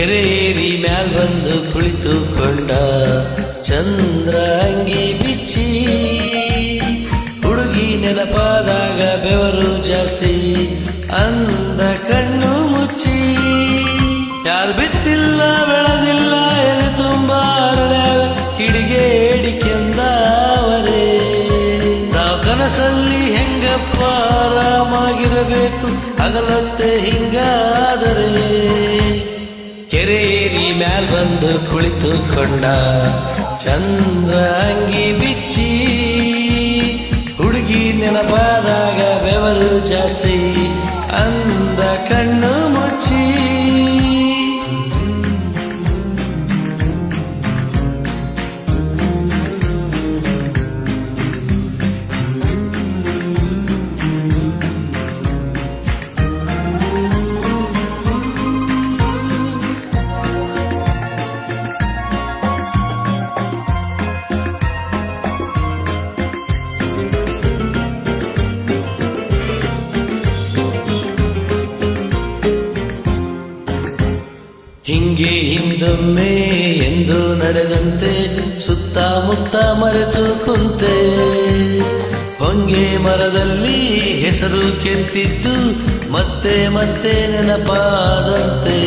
ಕೆರೆಯೇರಿ ಮ್ಯಾಲ್ ಬಂದು ಕುಳಿತುಕೊಂಡ ಚಂದ್ರ ಅಂಗಿ ಬಿಚ್ಚಿ ಹುಡುಗಿ ನೆನಪಾದಾಗ ಬೆವರು ಜಾಸ್ತಿ ಅಂದ ಕಣ್ಣು ಮುಚ್ಚಿ ಯಾರು ಬಿತ್ತಿಲ್ಲ ಬೆಳೆದಿಲ್ಲ ಎದೆ ತುಂಬ ಅರಳ್ಯಾವ ಕಿಡಿಗೇಡಿಕೆಂದವರೇ ನಾವು ಕನಸಲ್ಲಿ ಹೆಂಗಪ್ಪ ಆರಾಮಾಗಿರಬೇಕು ಹಗಲೊತ್ತೆ ಹಿಂಗಾದರೆ ಕೆರೆಯೇರಿ ಮ್ಯಾಲ್ ಬಂದು ಕುಳಿತುಕೊಂಡ ಚಂದ್ರ ಅಂಗಿ ಬಿಚ್ಚಿ ಹುಡುಗಿ ನೆನಪಾದಾಗ ಬೆವರು ಜಾಸ್ತಿ ಅಂದ ಕಣ್ಣು ಮುಚ್ಚಿ ಹಿಂಗೆ ಹಿಂದೊಮ್ಮೆ ಎಂದು ನಡೆದಂತೆ ಸುತ್ತಮುತ್ತ ಮರೆತು ಕುಂತೆ ಹೊಂಗೆ ಮರದಲ್ಲಿ ಹೆಸರು ಕೆತ್ತಿದ್ದು ಮತ್ತೆ ಮತ್ತೆ ನೆನಪಾದಂತೆ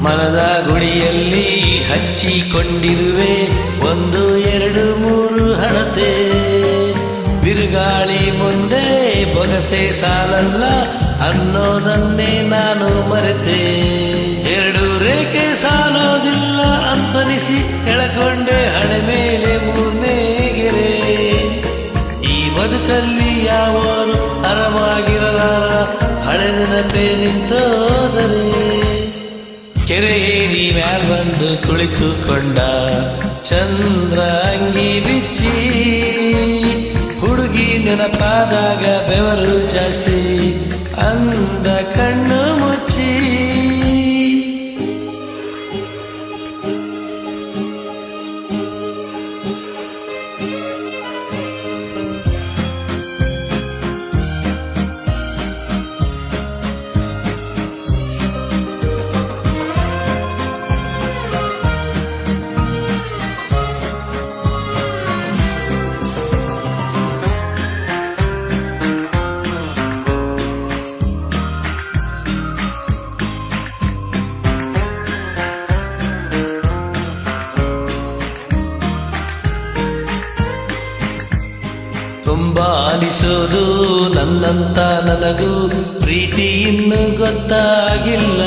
ಮರದ ಗುಡಿಯಲ್ಲಿ ಹಚ್ಚಿಕೊಂಡಿರುವೆ 1 2 3 ಹಣತೆ ಬಿರುಗಾಳಿ ಮುಂದೆ ಬೊಗಸೆ ಸಾಲಲ್ಲ ಅನ್ನೋದನ್ನೇ ನಾನು ಮರೆತೆ 2 ರೇಖೆ ಸಾಲೋದಿಲ್ಲ ಅಂತನಿಸಿ ಎಳಕೊಂಡೆ ಹಣೆ ಮೇಲೆ 3ನೇ ಗೆರೆ ಈ ಬದುಕಲ್ಲಿ ಯಾವನು ಆರಾಮಾಗಿರಲಾರ ಹಳೆ ನೆನಪೇ ನಿಂತೋದರೆ ಕೆರೆಯೇರಿ ಮ್ಯಾಲ್ ಬಂದು ಕುಳಿತುಕೊಂಡ ಚಂದ್ರ ಅಂಗಿ ಬಿಚ್ಚಿ ಹುಡುಗಿ ನೆನಪಾದಾಗ ಬೆವರು ಜಾಸ್ತಿ ಅಂದ ಕಣ್ಣು ಮುಚ್ಚಿ ತುಂಬಾ ಅನಿಸೋದು ನನ್ನಂತ ನನಗೂ ಪ್ರೀತಿ ಇನ್ನೂ ಗೊತ್ತಾಗಿಲ್ಲ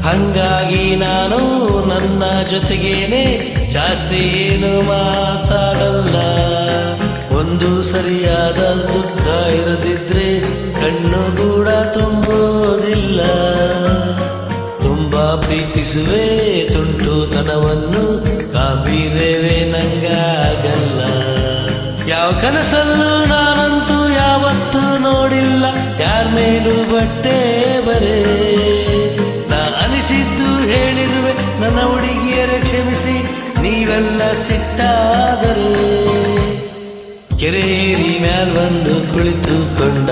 ಹಂಗಾಗಿ ನಾನು ನನ್ನ ಜೊತೆಗೇನೆ ಜಾಸ್ತಿ ಏನು ಮಾತಾಡಲ್ಲ ಒಂದು ಸರಿಯಾದ ದುಃಖ ಇರದಿದ್ರೆ ಕಣ್ಣು ಕೂಡ ತುಂಬೋದಿಲ್ಲ ತುಂಬಾ ಪ್ರೀತಿಸುವೆ ತುಂಟುತನವನ್ನು ಕಾಂಬೀರ್ಯವೇ ನಂಗಾಗಲ್ಲ ಯಾವ ಕನಸಲ್ಲೂ ನಾನಂತೂ ಯಾವತ್ತೂ ನೋಡಿಲ್ಲ ಯಾರ ಮೇಲೂ ಬಟ್ಟೆ ಬರೇ ನಾ ಅನಿಸಿದ್ದು ಹೇಳಿರುವೆ ನನ್ನ ಹುಡುಗಿಯರ ಕ್ಷಮಿಸಿ ನೀವೆಲ್ಲ ಸಿಟ್ಟಾದರೆ ಕೆರೆಯೇರಿ ಮ್ಯಾಲ್ ಬಂದು ಕುಳಿತುಕೊಂಡ